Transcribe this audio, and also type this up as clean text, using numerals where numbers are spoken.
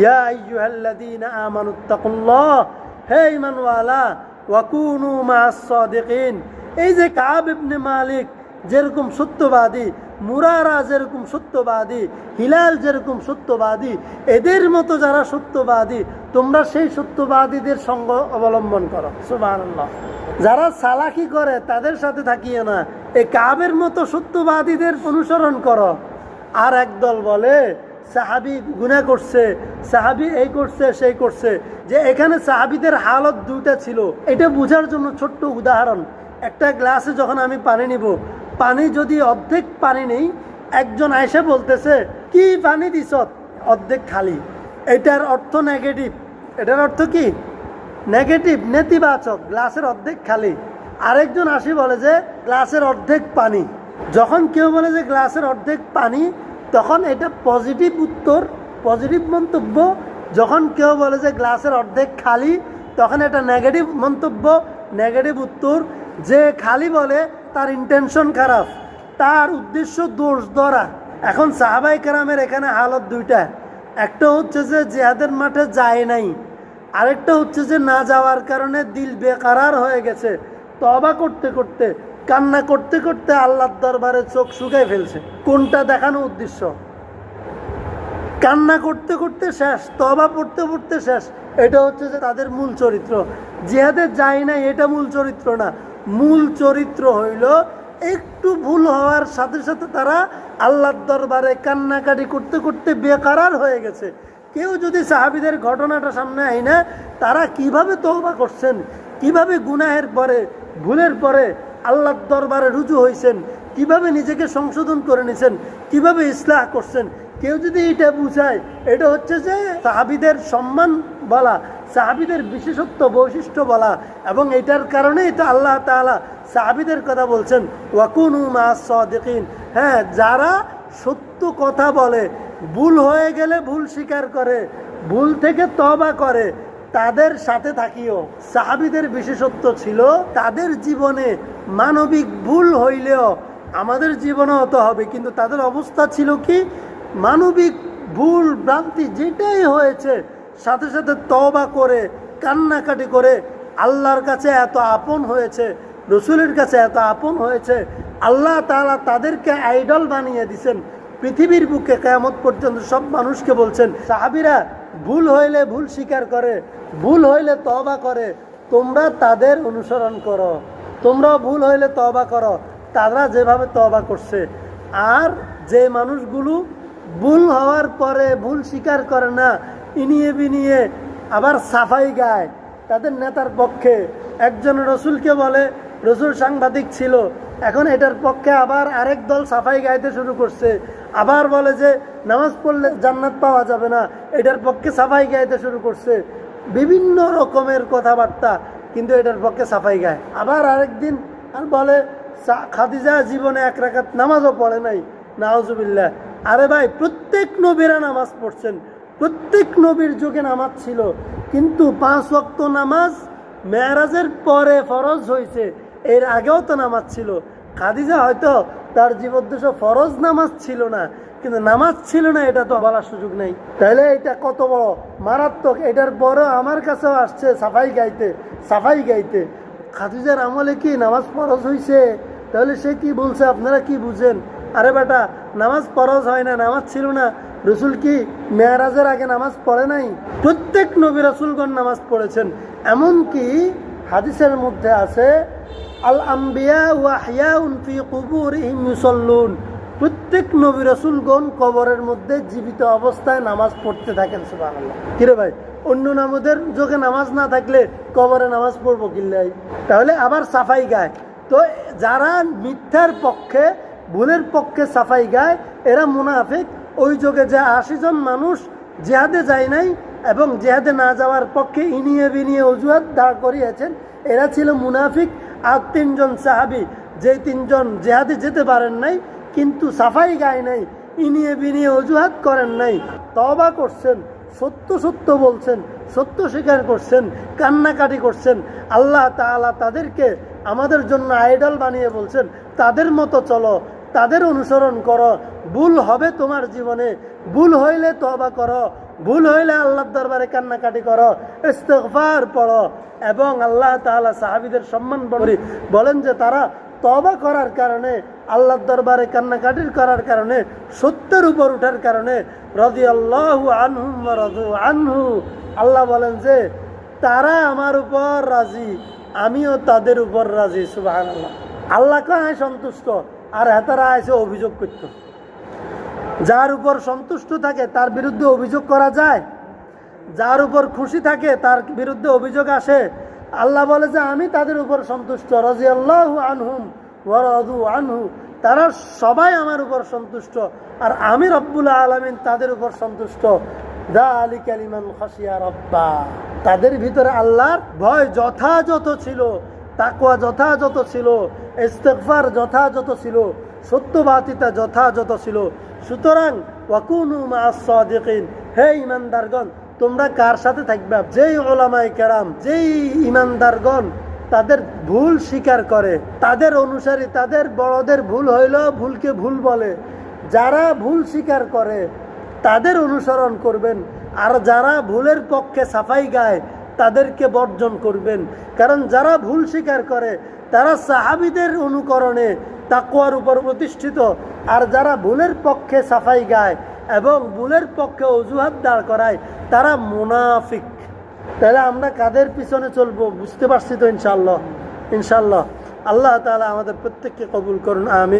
ইয়া আইয়ুহাল্লাযীনা আমানুত্তাকুল্লাহ, হে ঈমানওয়ালা, ওয়া কুনু মা'আস সাদিকিন। এই যে কাব ইবনে মালিক যেরকম সত্যবাদী, মুরারা যেরকম সত্যবাদী, হিলাল যেরকম সত্যবাদী, এদের মতো যারা সত্যবাদী, তোমরা সেই সত্যবাদীদের সঙ্গ অবলম্বন করো। সুবহানাল্লাহ। যারা চালাকি করে তাদের সাথে থাকিও না, এই কাবের মতো সত্যবাদীদের অনুসরণ করো। আর একদল বলে সাহাবী গুনাহ করছে, সাহাবী এই করছে সেই করছে, যে এখানে সাহাবীদের হালত দুইটা ছিল। এটা বোঝার জন্য ছোট্ট উদাহরণ, একটা গ্লাসে যখন আমি পানি নিব, পানি যদি অর্ধেক পানি নেই, একজন আয়সা বলতেছে কি পানি দিছ, অর্ধেক খালি, এটার অর্থ নেগেটিভ। এটার অর্থ কি? নেগেটিভ, নেতিবাচক, গ্লাসের অর্ধেক খালি। আরেকজন আসি বলে যে গ্লাসের অর্ধেক পানি। যখন কেউ বলে যে গ্লাসের অর্ধেক পানি, তখন এটা পজিটিভ উত্তর, পজিটিভ মন্তব্য। যখন কেউ বলে যে গ্লাসের অর্ধেক খালি, তখন এটা নেগেটিভ মন্তব্য, নেগেটিভ উত্তর। যে খালি বলে তার ইন্টেনশন খারাপ, তার উদ্দেশ্য দোষ ধরা। এখন সাহাবায়ে কেরামের এখানে হালত দুইটা, একটা হচ্ছে যে জিহাদের মাঠে যায় নাই, আরেকটা হচ্ছে যে না যাওয়ার কারণে দিল বেকারার হয়ে গেছে, তওবা করতে করতে, কান্না করতে করতে আল্লাহর দরবারে চোখ শুকায় ফেলছে। কোনটা দেখানো উদ্দেশ্য? কান্না করতে করতে শেষ, তওবা পড়তে পড়তে শেষ। এটা হচ্ছে যে তাদের মূল চরিত্র। জিহাদে যায় নাই এটা মূল চরিত্র না। মূল চরিত্র হইল একটু ভুল হওয়ার সাথে সাথে তারা আল্লাহর দরবারে কান্নাকাটি করতে করতে বেকারার হয়ে গেছে। কেউ যদি সাহাবীদের ঘটনাটা সামনে আইনা তারা কিভাবে তওবা করছেন, কিভাবে গুনাহের পরে, ভুলের পরে আল্লাহর দরবারে রুজু হয়েছেন, কিভাবে নিজেকে সংশোধন করে নিয়েছেন, কিভাবে ইসলাহ করছেন, কেউ যদি এটা বুঝায়, এটা হচ্ছে যে সাহাবীদের সম্মান বলা, সাহাবীদের বিশেষত্ব বৈশিষ্ট্য বলা। এবং এটার কারণেই তো আল্লাহ তাআলা সাহাবীদের কথা বলছেন, ওয়াকুনু মা'আস সাদিকিন। হ্যাঁ, যারা সত্য কথা বলে, ভুল হয়ে গেলে ভুল স্বীকার করে, ভুল থেকে তওবা করে, তাদের সাথে থাকিও। সাহাবীদের বিশেষত্ব ছিল তাদের জীবনে মানবিক ভুল হইলেও আমাদের জীবনে হতে হবে, কিন্তু তাদের অবস্থা ছিল কি, মানবিক ভুল ভ্রান্তি যেটাই হয়েছে সাথে সাথে তওবা করে কান্নাকাটি করে আল্লাহর কাছে এত আপন হয়েছে, রসুলের কাছে এত আপন হয়েছে, আল্লাহ তাআলা তাদেরকে আইডল বানিয়ে দিয়েছেন। পৃথিবীর বুকে কিয়ামত পর্যন্ত সব মানুষকে বলছেন, সাহাবীরা ভুল হইলে ভুল স্বীকার করে, ভুল হইলে তওবা করে, তোমরা তাদের অনুসরণ করো, তোমরাও ভুল হইলে তওবা করো, তারা যেভাবে তওবা করছে। আর যে মানুষগুলো ভুল হওয়ার পরে ভুল স্বীকার করে না, ইনিয়ে বিনিয়ে আবার সাফাই গায় তাদের নেতার পক্ষে, একজন রসুলকে বলে রসুল সাংবাদিক ছিল, এখন এটার পক্ষে আবার আরেক দল সাফাই গাইতে শুরু করছে, আবার বলে যে নামাজ পড়লে জান্নাত পাওয়া যাবে না, এটার পক্ষে সাফাই গাইতে শুরু করছে, বিভিন্ন রকমের কথাবার্তা, কিন্তু এটার পক্ষে সাফাই গায়। আবার আরেকদিন আর বলে খাদিজা জীবনে এক রাকাত নামাজও পড়ে নাই, নাউজুবিল্লাহ। আরে ভাই, প্রত্যেক নবীরা নামাজ পড়ছেন, প্রত্যেক নবীর যুগে নামাজ ছিল, কিন্তু 5 ওয়াক্ত নামাজ মেরাজের পরে ফরজ হয়েছে, এর আগেও তো নামাজ ছিল। খাদিজা হয়তো তার জীবদ্দশা ফরজ নামাজ ছিল না, কিন্তু নামাজ ছিল না এটা তো বলার সুযোগ নেই। তাহলে এটা কত বড় মারাত্মক। এটার পরেও আমার কাছেও আসছে সাফাই গাইতে, সাফাই গাইতে। খাদিজার আমলে কি নামাজ ফরজ হয়েছে? তাহলে সে কি বলছে আপনারা কি বুঝেন? আরে বেটা, নামাজ ফরজ হয় না, নামাজ ছিল না। রসুল কি মেরাজের আগে নামাজ পড়ে নাই? প্রত্যেক নবী রাসূলগণ নামাজ পড়েছেন। এমনকি হাদিসের মধ্যে আছে আল আম্বিয়া ওয়া আহইয়াউন ফি কুবুরিহিম ইউসাল্লুন, প্রত্যেক নবী রাসূলগণ কবরের মধ্যে জীবিত অবস্থায় নামাজ পড়তে থাকেন। সুবহানাল্লাহ। কিরে ভাই, অন্য নামাজের যুগে নামাজ না থাকলে কবরে নামাজ পড়বো কিল্লাই? তাহলে আবার সাফাই গায়। তো যারা মিথ্যার পক্ষে, ভুলের পক্ষে সাফাই গায়, এরা মুনাফিক। ওই যুগে যে 80 জন মানুষ জিহাদে যায় নাই এবং জিহাদে না যাওয়ার পক্ষে ইনিয়ে বিনিয়ে অজুহাত দাঁড় করিয়েছেন, এরা ছিল মুনাফিক। আর 3 জন সাহাবী, যে 3 জন জিহাদে যেতে পারেন নাই কিন্তু সাফাই গায় নাই, ইনিয়ে বিনিয়ে অজুহাত করেন নাই, তওবা করছেন, সত্য সত্য বলছেন, সত্য স্বীকার করছেন, কান্নাকাটি করছেন, আল্লাহ তাআলা তাদেরকে আমাদের জন্য আইডল বানিয়ে বলছেন তাদের মতো চলো, তাদের অনুসরণ করো। ভুল হবে তোমার জীবনে, ভুল হইলে তওবা করো, ভুল হইলে আল্লাহর দরবারে কান্নাকাটি করো, ইস্তিগফার পড়ো, এবং আল্লাহ তাআলা সাহাবীদের সম্মান বলেন যে তারা তওবা করার কারণে, আল্লাহর দরবারে কান্নাকাটির করার কারণে, সত্যের উপর ওঠার কারণে রাদিয়াল্লাহু আনহুম ওয়া রাদু আনহু, আল্লাহ বলেন যে তারা আমার উপর রাজি, আমিও তাদের উপর রাজি। সুবহানাল্লাহ। আল্লাহ কয় সন্তুষ্ট, আর হেতারা এসে অভিযোগ করত। যার উপর সন্তুষ্ট থাকে তার বিরুদ্ধে অভিযোগ করা যায়, যার উপর খুশি থাকে তার বিরুদ্ধে অভিযোগ আসে। আল্লাহ বলে যে আমি তাদের উপর সন্তুষ্ট, রাদিয়াল্লাহু আনহুম ওয়া রাদু আনহু, তারা সবাই আমার উপর সন্তুষ্ট, আর আমি রব্বুল আলামিন তাদের উপর সন্তুষ্ট। যালিকা লিমান খাশিয়া রাব্বা, তাদের ভিতরে আল্লাহর ভয় যথাযথ ছিল, তাকওয়া যথাযথ ছিল, ইস্তিগফার যথাযথ ছিল, সত্যবাদিতা যথাযথ ছিল। সুতরাং ওয়াকুনু মা'আস সাদিকিন, হে ঈমানদারগণ তোমরা কার সাথে থাকবে? যেই উলামায়ে কেরাম, যেই ঈমানদারগণ তাদের ভুল স্বীকার করে, তাদের অনুসারী, তাদের বড়দের ভুল হইল ভুলকে ভুল বলে, যারা ভুল স্বীকার করে তাদের অনুসরণ করবেন, আর যারা ভুলের পক্ষে সাফাই গায় তাদেরকে বর্জন করবেন। কারণ যারা ভুল স্বীকার করে তারা সাহাবীদের অনুকরণে তাকওয়ার উপর প্রতিষ্ঠিত, আর যারা ভুলের পক্ষে সাফাই গায় এবং ভুলের পক্ষে অজুহাত দাঁড় করায় তারা মুনাফিক। তাহলে আমরা কাদের পিছনে চলবো বুঝতে পারছি তো? ইনশাআল্লাহ। ইনশাআল্লাহ আল্লাহ তাআলা আমাদের প্রত্যেককে কবুল করুন, আমিন।